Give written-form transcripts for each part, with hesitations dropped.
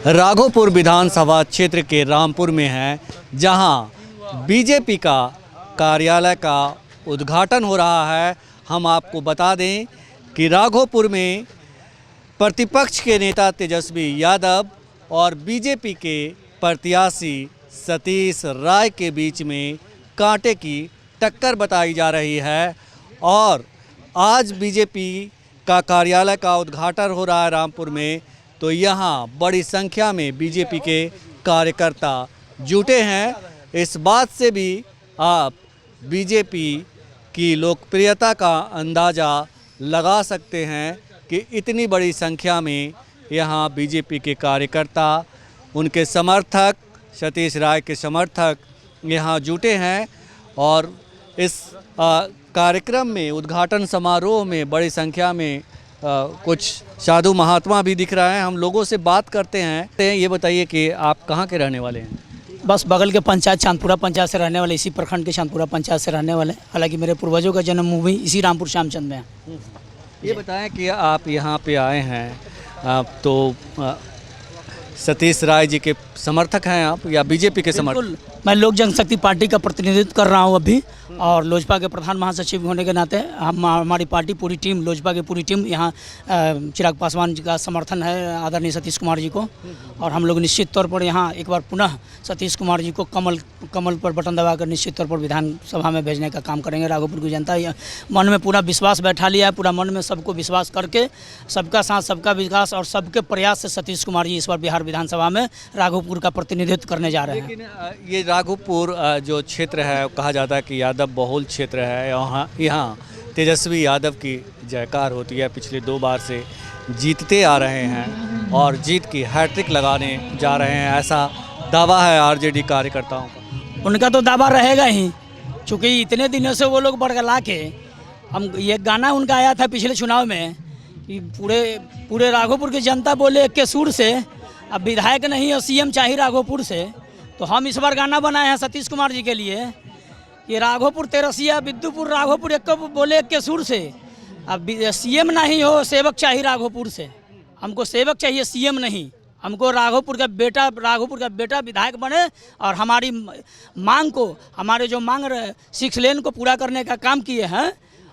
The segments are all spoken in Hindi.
राघोपुर विधानसभा क्षेत्र के रामपुर में है, जहां बीजेपी का कार्यालय का उद्घाटन हो रहा है। हम आपको बता दें कि राघोपुर में प्रतिपक्ष के नेता तेजस्वी यादव और बीजेपी के प्रत्याशी सतीश राय के बीच में कांटे की टक्कर बताई जा रही है। और आज बीजेपी का कार्यालय का उद्घाटन हो रहा है रामपुर में, तो यहाँ बड़ी संख्या में बीजेपी के कार्यकर्ता जुटे हैं। इस बात से भी आप बीजेपी की लोकप्रियता का अंदाज़ा लगा सकते हैं कि इतनी बड़ी संख्या में यहाँ बीजेपी के कार्यकर्ता, उनके समर्थक, सतीश राय के समर्थक यहाँ जुटे हैं। और इस कार्यक्रम में, उद्घाटन समारोह में बड़ी संख्या में कुछ साधु महात्मा भी दिख रहा है। हम लोगों से बात करते हैं। ये बताइए कि आप कहाँ के रहने वाले हैं? बस बगल के पंचायत चांदपुरा पंचायत से रहने वाले, इसी प्रखंड के चांदपुरा पंचायत से रहने वाले। हालांकि मेरे पूर्वजों का जन्मभूमि इसी रामपुर श्यामचंद में है। ये बताएं कि आप यहाँ पे आए हैं, तो सतीश राय जी के समर्थक हैं आप या बीजेपी के समर्थक? मैं लोक जनशक्ति पार्टी का प्रतिनिधित्व कर रहा हूं अभी, और लोजपा के प्रधान महासचिव होने के नाते हमारी पार्टी पूरी टीम, लोजपा की पूरी टीम यहाँ चिराग पासवान जी का समर्थन है, आदरणीय सतीश कुमार जी को। और हम लोग निश्चित तौर पर यहाँ एक बार पुनः सतीश कुमार जी को कमल पर बटन दबाकर निश्चित तौर पर विधानसभा में भेजने का काम करेंगे। राघोपुर की जनता मन में पूरा विश्वास बैठा लिया है, पूरा मन में सबको विश्वास करके सबका साथ सबका विकास और सबके प्रयास से सतीश कुमार जी इस बार बिहार विधानसभा में राघोपुर का प्रतिनिधित्व करने जा रहे हैं। लेकिन ये राघोपुर जो क्षेत्र है, कहा जाता है कि यादव बहुल क्षेत्र है। यहाँ तेजस्वी यादव की जयकार होती है, पिछले 2 बार से जीतते आ रहे हैं और जीत की हैट्रिक लगाने जा रहे हैं, ऐसा दावा है आरजेडी कार्यकर्ताओं का। उनका तो दावा रहेगा ही, चूँकि इतने दिनों से वो लोग बड़गला के, हम ये गाना उनका आया था पिछले चुनाव में कि पूरे राघोपुर की जनता बोले एक के सुर से, अब विधायक नहीं और सीएम चाहिए राघोपुर से। तो हम इस बार गाना बनाए हैं सतीश कुमार जी के लिए कि राघोपुर तेरसिया विद्युपुर राघोपुर एक बोले एक के सुर से, अब सीएम नहीं हो सेवक चाहिए राघोपुर से। हमको सेवक चाहिए, सीएम नहीं। हमको राघोपुर का बेटा विधायक बने और हमारी मांग को, हमारे जो मांग रहे 6 लेन को पूरा करने का काम किए हैं,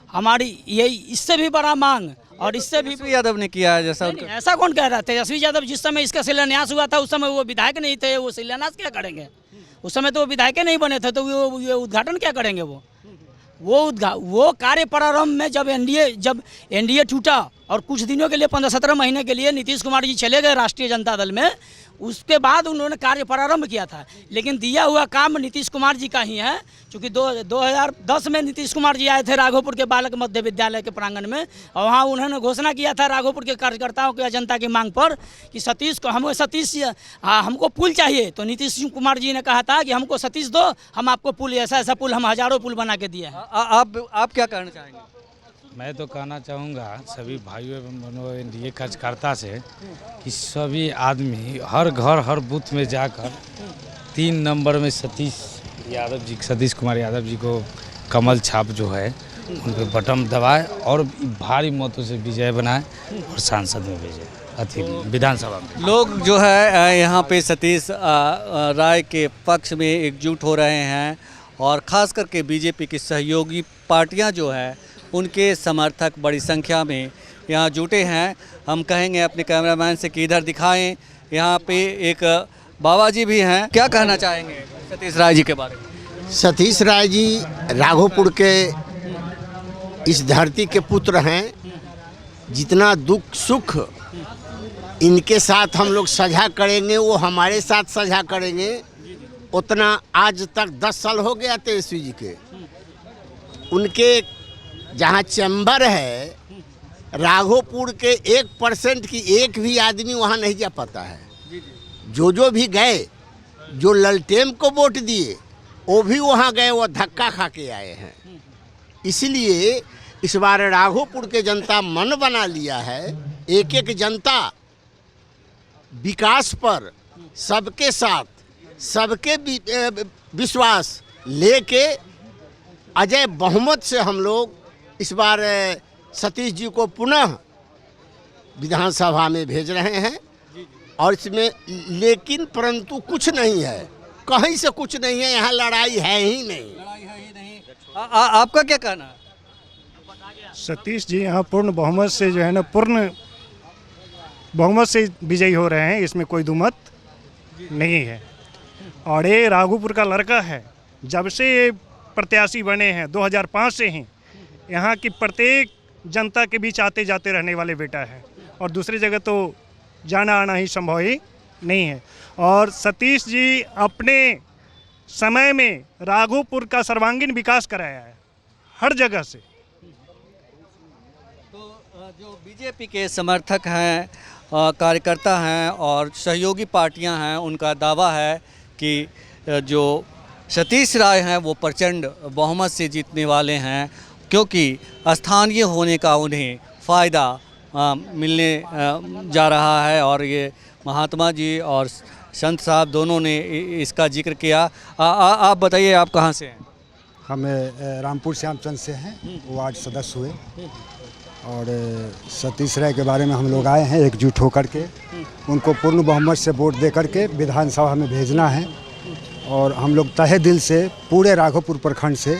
हमारी ये इससे भी बड़ा मांग। और इससे भी यादव ने किया है जैसा ऐसा कौन कह रहा है? तेजस्वी यादव जिस समय इसका शिलान्यास हुआ था उस समय वो विधायक नहीं थे, वो शिलान्यास क्या करेंगे? उस समय तो वो विधायक नहीं बने थे, तो वो उद्घाटन क्या करेंगे? वो कार्य प्रारंभ में जब एनडीए टूटा और कुछ दिनों के लिए 15-17 महीने के लिए नीतीश कुमार जी चले गए राष्ट्रीय जनता दल में, उसके बाद उन्होंने कार्य प्रारंभ किया था। लेकिन दिया हुआ काम नीतीश कुमार जी का ही है, क्योंकि 2010 में नीतीश कुमार जी आए थे राघोपुर के बालक मध्य विद्यालय के प्रांगण में, और वहाँ उन्होंने घोषणा किया था राघोपुर के कार्यकर्ताओं के, जनता की मांग पर कि हमको पुल चाहिए। तो नीतीश कुमार जी ने कहा था कि हमको सतीश दो, हम आपको पुल, ऐसा पुल, हम हजारों पुल बना के दिए हैं। आप क्या कहना चाहेंगे? मैं तो कहना चाहूँगा सभी भाइयों एवं एनडीए कार्यकर्ता से कि सभी आदमी हर घर हर बूथ में जाकर 3 नंबर में सतीश कुमार यादव जी को कमल छाप जो है उन पर बटन दबाए और भारी मतों से विजय बनाए और सांसद में भेजे विधानसभा में। लोग जो है यहाँ पे सतीश राय के पक्ष में एकजुट हो रहे हैं, और ख़ास करके बीजेपी की सहयोगी पार्टियाँ जो है उनके समर्थक बड़ी संख्या में यहाँ जुटे हैं। हम कहेंगे अपने कैमरामैन से कि इधर दिखाएं। यहाँ पे एक बाबा जी भी हैं, क्या कहना चाहेंगे सतीश राय जी के बारे में? सतीश राय जी राघोपुर के इस धरती के पुत्र हैं। जितना दुख सुख इनके साथ हम लोग साझा करेंगे, वो हमारे साथ साझा करेंगे। उतना आज तक 10 साल हो गया तेजस्वी जी के, उनके जहाँ चैम्बर है राघोपुर के 1% की एक भी आदमी वहाँ नहीं जा पाता है। जो भी गए, जो ललटेम को वोट दिए वो भी वहाँ गए, वो धक्का खा के आए हैं। इसलिए इस बार राघोपुर के जनता मन बना लिया है, एक जनता विकास पर सबके साथ सबके विश्वास लेके अजय बहुमत से हम लोग इस बार सतीश जी को पुनः विधानसभा में भेज रहे हैं। और इसमें लेकिन परंतु कुछ नहीं है, कहीं से कुछ नहीं है, यहाँ लड़ाई है ही नहीं। लड़ाई है ही नहीं। आपका क्या कहना है? सतीश जी यहाँ पूर्ण बहुमत से जो है ना, पूर्ण बहुमत से विजयी हो रहे हैं, इसमें कोई दुमत नहीं है। और ये राघोपुर का लड़का है, जब से ये प्रत्याशी बने हैं 2005 से ही यहाँ की प्रत्येक जनता के बीच आते जाते रहने वाले बेटा है, और दूसरी जगह तो जाना आना ही संभव ही नहीं है। और सतीश जी अपने समय में राघोपुर का सर्वांगीण विकास कराया है हर जगह से। जो बीजेपी के समर्थक हैं, कार्यकर्ता हैं और सहयोगी पार्टियां हैं, उनका दावा है कि जो सतीश राय हैं वो प्रचंड बहुमत से जीतने वाले हैं, क्योंकि स्थानीय होने का उन्हें फ़ायदा मिलने जा रहा है। और ये महात्मा जी और संत साहब दोनों ने इसका जिक्र किया। आप बताइए, आप कहाँ से हैं? हम रामपुर श्यामचंद से हैं, वार्ड सदस्य हुए। और सतीश राय के बारे में हम लोग आए हैं एकजुट होकर के, उनको पूर्ण बहुमत से वोट दे करके विधानसभा में भेजना है। और हम लोग तहे दिल से पूरे राघोपुर प्रखंड से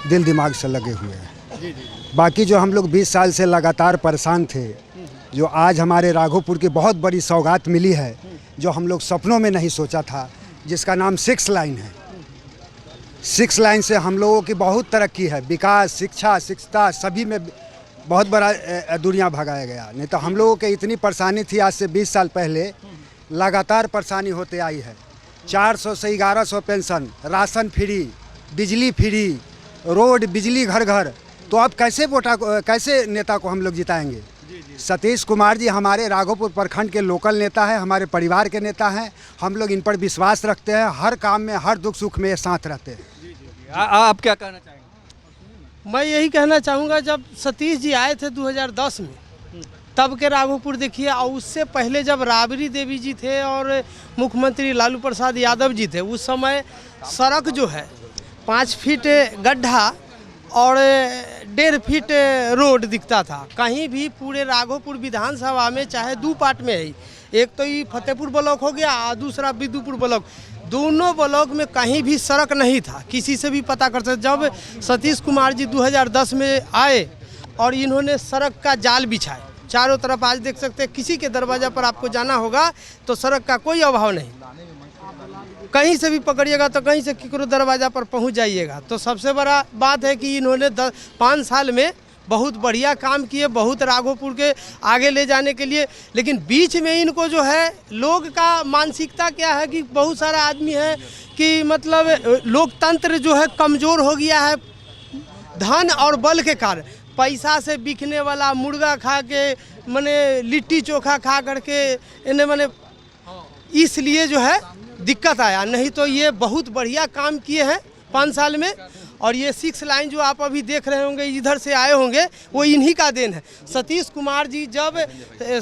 दिल दिमाग से लगे हुए हैं। बाकी जो हम लोग 20 साल से लगातार परेशान थे, जो आज हमारे राघोपुर की बहुत बड़ी सौगात मिली है, जो हम लोग सपनों में नहीं सोचा था, जिसका नाम 6 लाइन है। 6 लाइन से हम लोगों की बहुत तरक्की है, विकास, शिक्षा, शिक्षता सभी में बहुत बड़ा दुनिया भगाया गया। नहीं तो हम लोगों के इतनी परेशानी थी, आज से 20 साल पहले लगातार परेशानी होते आई है। 400 से 1100 पेंशन, राशन फ्री, बिजली फ्री, रोड, बिजली घर घर। तो अब कैसे नेता को हम लोग जिताएंगे? सतीश कुमार जी हमारे राघोपुर प्रखंड के लोकल नेता हैं, हमारे परिवार के नेता हैं। हम लोग इन पर विश्वास रखते हैं, हर काम में, हर दुख सुख में साथ रहते हैं। आप क्या कहना चाहेंगे? मैं यही कहना चाहूँगा, जब सतीश जी आए थे 2010 में, तब के राघोपुर देखिए, और उससे पहले जब राबड़ी देवी जी थे और मुख्यमंत्री लालू प्रसाद यादव जी थे, उस समय सड़क जो है 5 फीट गड्ढा और 1.5 फीट रोड दिखता था। कहीं भी पूरे राघोपुर विधानसभा में, चाहे 2 पार्ट में है, एक तो ये फतेहपुर ब्लॉक हो गया और दूसरा बिदुपुर ब्लॉक, दोनों ब्लॉक में कहीं भी सड़क नहीं था। किसी से भी पता कर सकते। जब सतीश कुमार जी 2010 में आए और इन्होंने सड़क का जाल बिछाए चारों तरफ, आज देख सकते हैं किसी के दरवाजा पर आपको जाना होगा तो सड़क का कोई अभाव नहीं, कहीं से भी पकड़िएगा तो कहीं से किसी दरवाजा पर पहुंच जाइएगा। तो सबसे बड़ा बात है कि इन्होंने 5 साल में बहुत बढ़िया काम किए, बहुत राघोपुर के आगे ले जाने के लिए। लेकिन बीच में इनको जो है, लोग का मानसिकता क्या है कि बहुत सारा आदमी है कि मतलब लोकतंत्र जो है कमज़ोर हो गया है धन और बल के कारण। पैसा से बिकने वाला मुर्गा खा के, माने लिट्टी चोखा खा करके इन्हें, माने इसलिए जो है दिक्कत आया। नहीं तो ये बहुत बढ़िया काम किए हैं 5 साल में। और ये 6 लाइन जो आप अभी देख रहे होंगे, इधर से आए होंगे, वो इन्हीं का देन है। सतीश कुमार जी, जब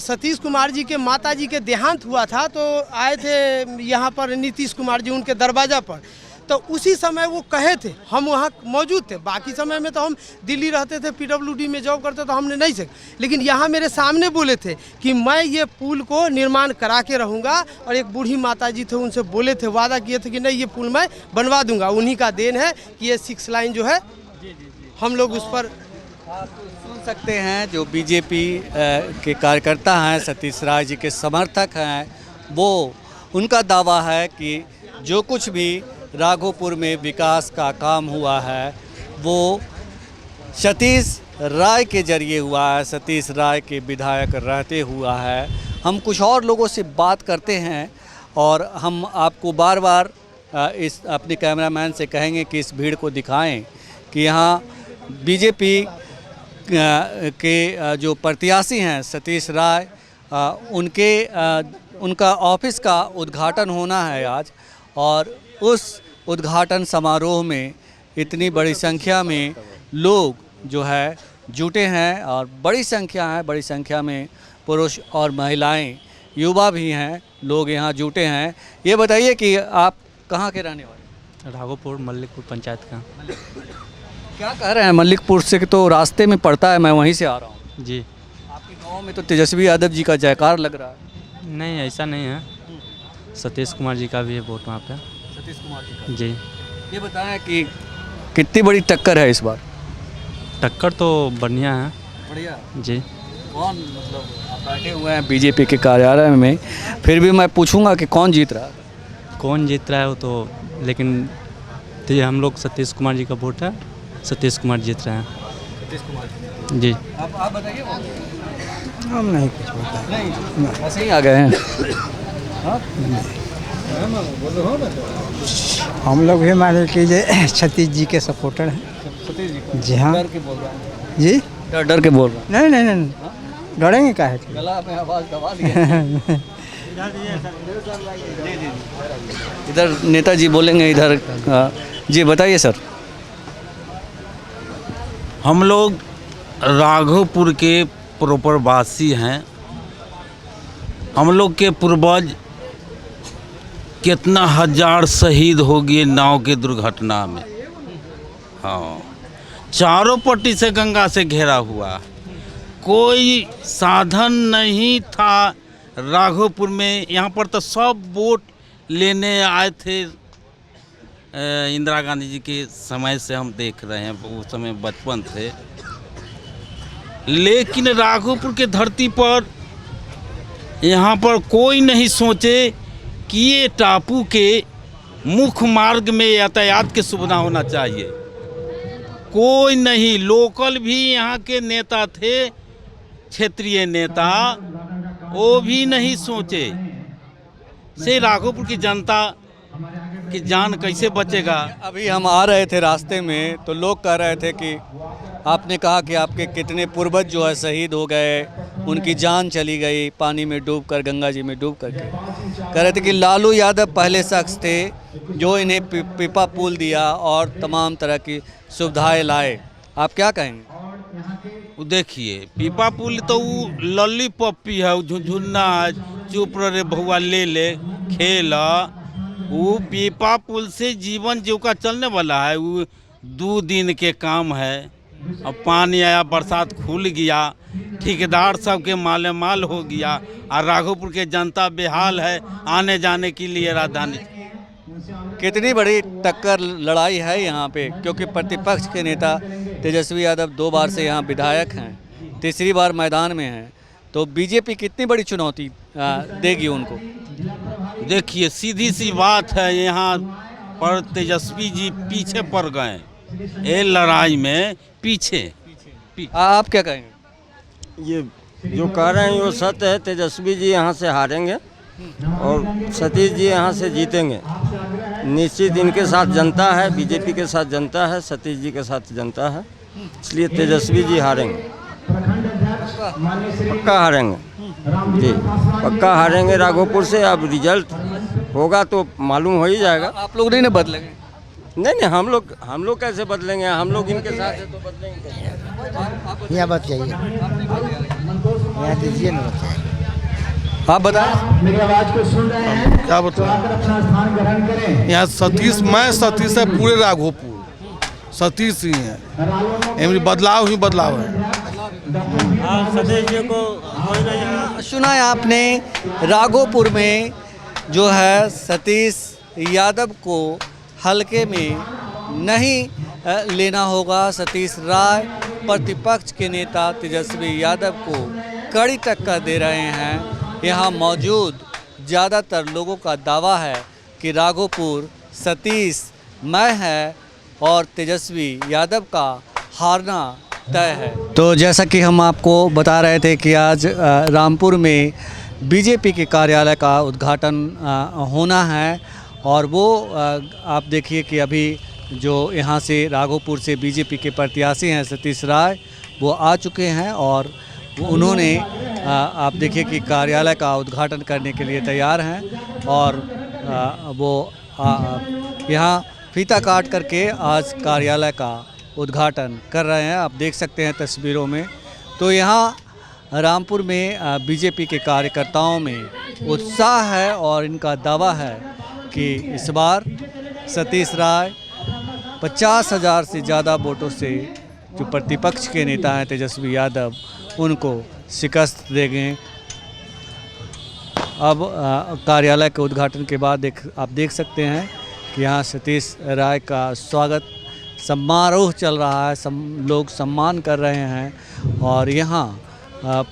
सतीश कुमार जी के माता जी के देहांत हुआ था तो आए थे यहाँ पर नीतीश कुमार जी उनके दरवाज़ा पर, तो उसी समय वो कहे थे, हम वहाँ मौजूद थे। बाकी समय में तो हम दिल्ली रहते थे, PWD में जॉब करते, तो हमने नहीं सके। लेकिन यहाँ मेरे सामने बोले थे कि मैं ये पुल को निर्माण करा के रहूँगा। और एक बूढ़ी माता जी थे, उनसे बोले थे, वादा किए थे कि नहीं ये पुल मैं बनवा दूँगा। उन्हीं का देन है कि ये 6 लाइन जो है हम लोग उस पर सुन सकते हैं। जो बीजेपी के कार्यकर्ता हैं, सतीश राय जी के समर्थक हैं, वो उनका दावा है कि जो कुछ भी राघोपुर में विकास का काम हुआ है वो सतीश राय के जरिए हुआ है, सतीश राय के विधायक रहते हुआ है। हम कुछ और लोगों से बात करते हैं और हम आपको बार बार इस अपने कैमरामैन से कहेंगे कि इस भीड़ को दिखाएं कि यहाँ बीजेपी के जो प्रत्याशी हैं सतीश राय, उनका ऑफिस का उद्घाटन होना है आज। और उस उद्घाटन समारोह में इतनी बड़ी संख्या में लोग जो है जुटे हैं और बड़ी संख्या में पुरुष और महिलाएं, युवा भी हैं, लोग यहाँ जुटे हैं। ये बताइए कि आप कहाँ के रहने वाले? राघोपुर मल्लिकपुर पंचायत का। क्या कह रहे हैं? मल्लिकपुर से तो रास्ते में पड़ता है, मैं वहीं से आ रहा हूँ जी। आपके गाँव में तो तेजस्वी यादव जी का जयकार लग रहा है। नहीं ऐसा नहीं है, सतीश कुमार जी का भी है वोट वहाँ पे। सतीश कुमार जी का। जी। ये बताएं कि कितनी बड़ी टक्कर है इस बार? टक्कर तो बढ़िया है। बढ़िया। जी। कौन, मतलब आप बैठे हुए हैं बीजेपी के कार्यालय में, फिर भी मैं पूछूंगा कि कौन जीत रहा है? कौन जीत रहा है वो तो, लेकिन तो ये हम लोग सतीश कुमार जी का वोट है, सतीश कुमार जीत रहे हैं। सतीश कुमार जी। आप बताइए। हम नहीं कुछ पता। नहीं, ऐसे ही आ गए हैं। हम लोग भी मान लीजिए सतीश जी के सपोर्टर हैं। सतीश जी जी हाँ। डर के बोल रहा हूँ। जी डर के बोल रहा हूँ। नहीं, डरेंगे क्या है? गला में आवाज़ दबा दिया। इधर नेताजी बोलेंगे, इधर जी बताइए सर। हम लोग राघोपुर के प्रॉपर वासी हैं। हम लोग के पूर्वज कितना हजार शहीद हो गए नाव के दुर्घटना में। हाँ, चारों पट्टी से गंगा से घेरा हुआ, कोई साधन नहीं था राघोपुर में। यहाँ पर तो सब वोट लेने आए थे। इंदिरा गांधी जी के समय से हम देख रहे हैं, उस समय बचपन थे। लेकिन राघोपुर के धरती पर यहाँ पर कोई नहीं सोचे कि ये टापू के मुख्य मार्ग में यातायात की सुविधा होना चाहिए। कोई नहीं, लोकल भी यहाँ के नेता थे, क्षेत्रीय नेता, वो भी नहीं सोचे। से राघोपुर की जनता की जान कैसे बचेगा। अभी हम आ रहे थे रास्ते में तो लोग कह रहे थे कि आपने कहा कि आपके कितने पूर्वज जो है शहीद हो गए, उनकी जान चली गई पानी में डूबकर, गंगा जी में डूब करके। कह रहे थे कि लालू यादव पहले शख्स थे जो इन्हें पीपा पुल दिया और तमाम तरह की सुविधाएं लाए। आप क्या कहेंगे? देखिए, पीपा पुल तो वो लल्ली पप्पी है, वो झुनझुन्ना है, चुप रहे बहुआ ले खेला। वो पीपा पुल से जीवन जीविका चलने वाला है, वो 2 दिन के काम है। अब पानी आया, बरसात खुल गया, ठेकेदार सब के माले माल हो गया, और राघोपुर के जनता बेहाल है आने जाने के लिए राजधानी। कितनी बड़ी टक्कर लड़ाई है यहाँ पे, क्योंकि प्रतिपक्ष के नेता तेजस्वी यादव 2 बार से यहाँ विधायक हैं, तीसरी बार मैदान में हैं, तो बीजेपी कितनी बड़ी चुनौती देगी उनको? देखिए, सीधी सी बात है, यहाँ पर तेजस्वी जी पीछे पड़ गए, ये लड़ाई में पीछे। आप क्या कहेंगे? ये जो कह रहे हैं वो सत्य है। तेजस्वी जी यहाँ से हारेंगे और सतीश जी यहाँ से जीतेंगे निश्चित। इनके साथ जनता है, बीजेपी के साथ जनता है, सतीश जी के साथ जनता है, इसलिए तेजस्वी जी हारेंगे, पक्का हारेंगे जी, पक्का हारेंगे राघोपुर से। अब रिजल्ट होगा तो मालूम हो ही जाएगा। आप लोग नहीं ना बदलेंगे? नहीं, हम लोग कैसे बदलेंगे? हम लोग इनके साथ है तो बदलेंगे कैसे? यहाँ बात चाहिए, यहाँ दीजिए ना बताइए। आप बताएं। क्या बताएं? यहाँ सतीश, मैं सतीश है, पूरे राघोपुर सतीश ही है, बदलाव ही बदलाव है। सतीश जी को सुना है आपने, राघोपुर में जो है सतीश यादव को हल्के में नहीं लेना होगा। सतीश राय प्रतिपक्ष के नेता तेजस्वी यादव को कड़ी टक्कर दे रहे हैं। यहाँ मौजूद ज़्यादातर लोगों का दावा है कि राघोपुर सतीश मय है और तेजस्वी यादव का हारना तय है। तो जैसा कि हम आपको बता रहे थे कि आज रामपुर में बीजेपी के कार्यालय का उद्घाटन होना है, और वो आप देखिए कि अभी जो यहाँ से राघोपुर से बीजेपी के प्रत्याशी हैं सतीश राय, वो आ चुके हैं और उन्होंने आप देखिए कि कार्यालय का उद्घाटन करने के लिए तैयार हैं, और वो यहाँ फीता काट करके आज कार्यालय का उद्घाटन कर रहे हैं। आप देख सकते हैं तस्वीरों में। तो यहाँ रामपुर में बीजेपी के कार्यकर्ताओं में उत्साह है और इनका दावा है कि इस बार सतीश राय 50,000 से ज़्यादा वोटों से जो प्रतिपक्ष के नेता हैं तेजस्वी यादव, उनको शिकस्त देंगे। अब कार्यालय के उद्घाटन के बाद आप देख सकते हैं कि यहाँ सतीश राय का स्वागत समारोह चल रहा है, लोग सम्मान कर रहे हैं और यहाँ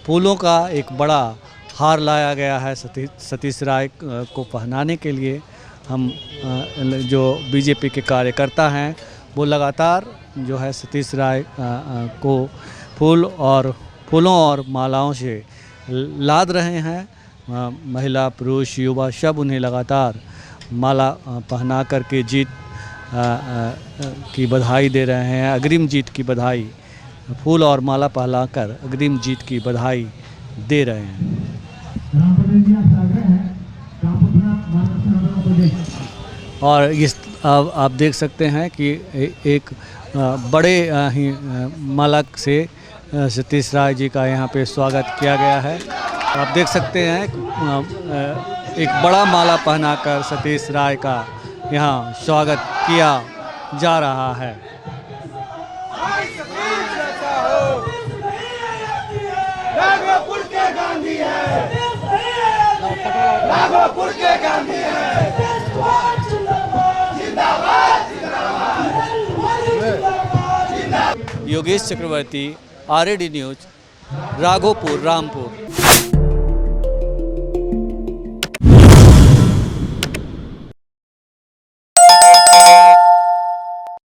फूलों का एक बड़ा हार लाया गया है सतीश राय को पहनाने के लिए। हम जो बीजेपी के कार्यकर्ता हैं वो लगातार जो है सतीश राय को फूलों और मालाओं से लाद रहे हैं। महिला पुरुष युवा सब उन्हें लगातार माला पहना करके जीत की बधाई दे रहे हैं, अग्रिम जीत की बधाई, फूल और माला पहनाकर अग्रिम जीत की बधाई दे रहे हैं। और इस आप देख सकते हैं कि एक बड़े ही माला से सतीश राय जी का यहाँ पे स्वागत किया गया है। आप देख सकते हैं एक बड़ा माला पहनाकर सतीश राय का यहाँ स्वागत किया जा रहा है। राघोपुर के गांधी है, राघोपुर के गांधी है, जिंदाबाद जिंदाबाद। योगेश चक्रवर्ती, RAD न्यूज, राघोपुर, रामपुर।